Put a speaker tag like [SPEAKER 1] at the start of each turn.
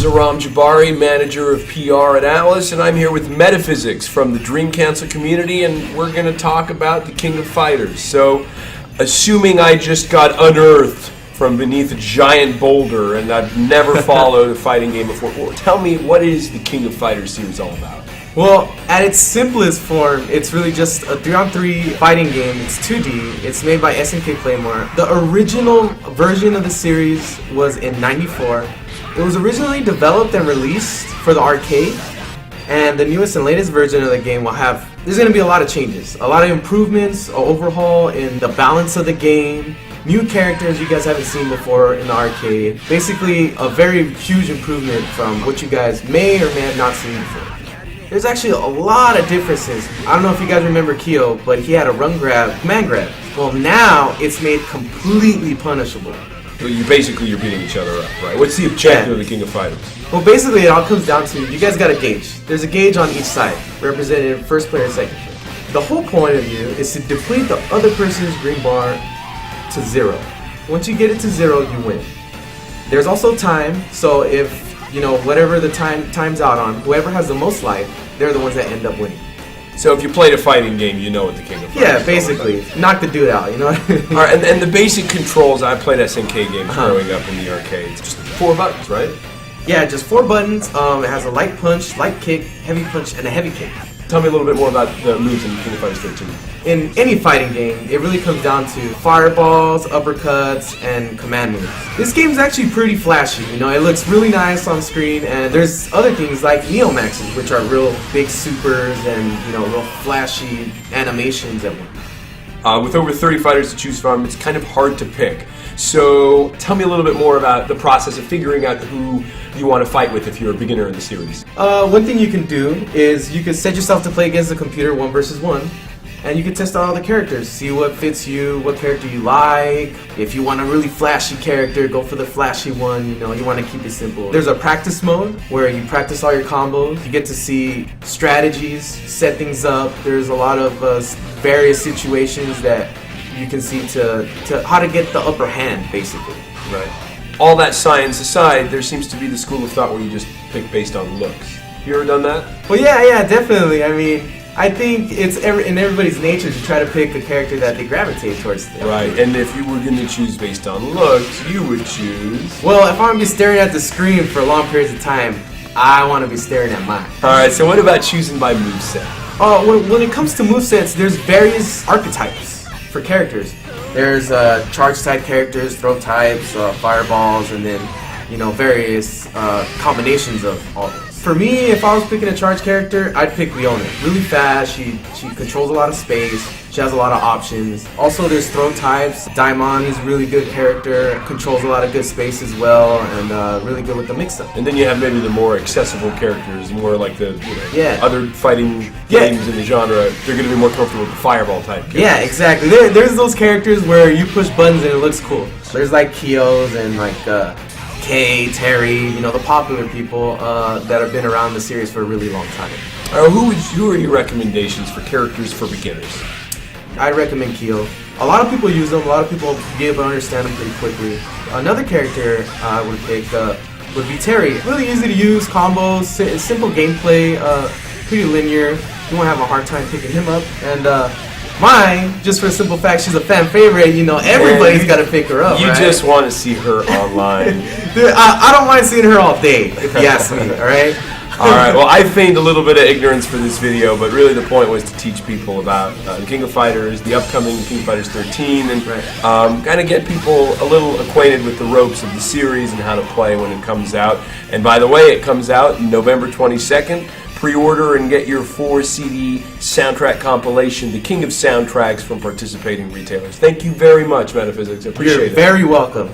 [SPEAKER 1] Aram Jabari, manager of PR at Atlas, and I'm here with Metaphysics from the Dream Cancer community, and we're going to talk about the King of Fighters. So, assuming I just got unearthed from beneath a giant boulder and I've never followed a fighting game before, well, tell me, what is the King of Fighters series all about?
[SPEAKER 2] Well, at its simplest form, it's really just a 3-on-3 fighting game. It's 2D. It's made by SNK Playmore. The original version of the series was in '94. It was originally developed and released for the arcade, and the newest and latest version of the game will have, there's going to be a lot of changes, a lot of improvements, an overhaul in the balance of the game, new characters you guys haven't seen before in the arcade. Basically, a very huge improvement from what you guys may or may have not seen before. There's actually a lot of differences. I don't know if you guys remember Kyo, but he had a run grab, command grab. Well, now it's made completely punishable.
[SPEAKER 1] Well, you're beating each other up, right? What's the objective of the King of Fighters?
[SPEAKER 2] Well, basically it all comes down to, you guys got a gauge. There's a gauge on each side, represented first player and second player. The whole point of you is to deplete the other person's green bar to 0. Once you get it to 0, you win. There's also time, so if whatever the time's out on, whoever has the most life, they're the ones that end up winning.
[SPEAKER 1] So if you played a fighting game, you know what the King of Fighters is.
[SPEAKER 2] Yeah, basically. Knock the dude out, you know what I mean?
[SPEAKER 1] Alright, and the basic controls, I played SNK games growing up in the arcades. Just 4 buttons, right?
[SPEAKER 2] Yeah, just 4 buttons. It has a light punch, light kick, heavy punch, and a heavy kick.
[SPEAKER 1] Tell me a little bit more about the moves in King of Fighters 13.
[SPEAKER 2] In any fighting game, it really comes down to fireballs, uppercuts, and command moves. This game's actually pretty flashy, it looks really nice on screen, and there's other things like Neomaxes, which are real big supers and, real flashy animations and whatnot.
[SPEAKER 1] With over 30 fighters to choose from, it's kind of hard to pick. So tell me a little bit more about the process of figuring out who you want to fight with if you're a beginner in the series.
[SPEAKER 2] One thing you can do is you can set yourself to play against the computer 1 versus 1. And you can test out all the characters, see what fits you, what character you like. If you want a really flashy character, go for the flashy one, you want to keep it simple. There's a practice mode where you practice all your combos. You get to see strategies, set things up. There's a lot of various situations that you can see to how to get the upper hand, basically.
[SPEAKER 1] Right. All that science aside, there seems to be the school of thought where you just pick based on looks. You ever done that?
[SPEAKER 2] Well, yeah, definitely. I think it's in everybody's nature to try to pick a character that they gravitate towards.
[SPEAKER 1] Right, and if you were going to choose based on looks, you would choose...
[SPEAKER 2] Well, if I'm going to be staring at the screen for long periods of time, I want to be staring at mine.
[SPEAKER 1] Alright, so what about choosing by moveset?
[SPEAKER 2] When it comes to movesets, there's various archetypes for characters. There's charge type characters, throw types, fireballs, and then, various combinations of all those. For me, if I was picking a charge character, I'd pick Leona. Really fast, she controls a lot of space, she has a lot of options. Also, there's throw types. Daimon, he's a really good character, controls a lot of good space as well, and really good with the mix-up.
[SPEAKER 1] And then you have maybe the more accessible characters, more like the other fighting games in the genre. They're going to be more comfortable with the fireball type characters.
[SPEAKER 2] Yeah, exactly. There's those characters where you push buttons and it looks cool. There's like Kyos and like... Kay, Terry, the popular people that have been around the series for a really long time.
[SPEAKER 1] Who are your recommendations for characters for beginners?
[SPEAKER 2] I'd recommend Kyo. A lot of people use them. A lot of people be able to understand them pretty quickly. Another character I would pick would be Terry. Really easy to use, combos, simple gameplay, pretty linear. You won't have a hard time picking him up. And mine, just for the simple fact she's a fan favorite, everybody's got to pick her up.
[SPEAKER 1] You just want to see her online.
[SPEAKER 2] Dude, I don't mind seeing her all day, if you ask me, alright?
[SPEAKER 1] Alright, well, I feigned a little bit of ignorance for this video, but really the point was to teach people about the King of Fighters, the upcoming King of Fighters 13, and kind of get people a little acquainted with the ropes of the series and how to play when it comes out. And by the way, it comes out November 22nd. Pre-order and get your 4-CD soundtrack compilation, The King of Soundtracks, from participating retailers. Thank you very much, Metaphysics. I appreciate it.
[SPEAKER 2] You're very welcome.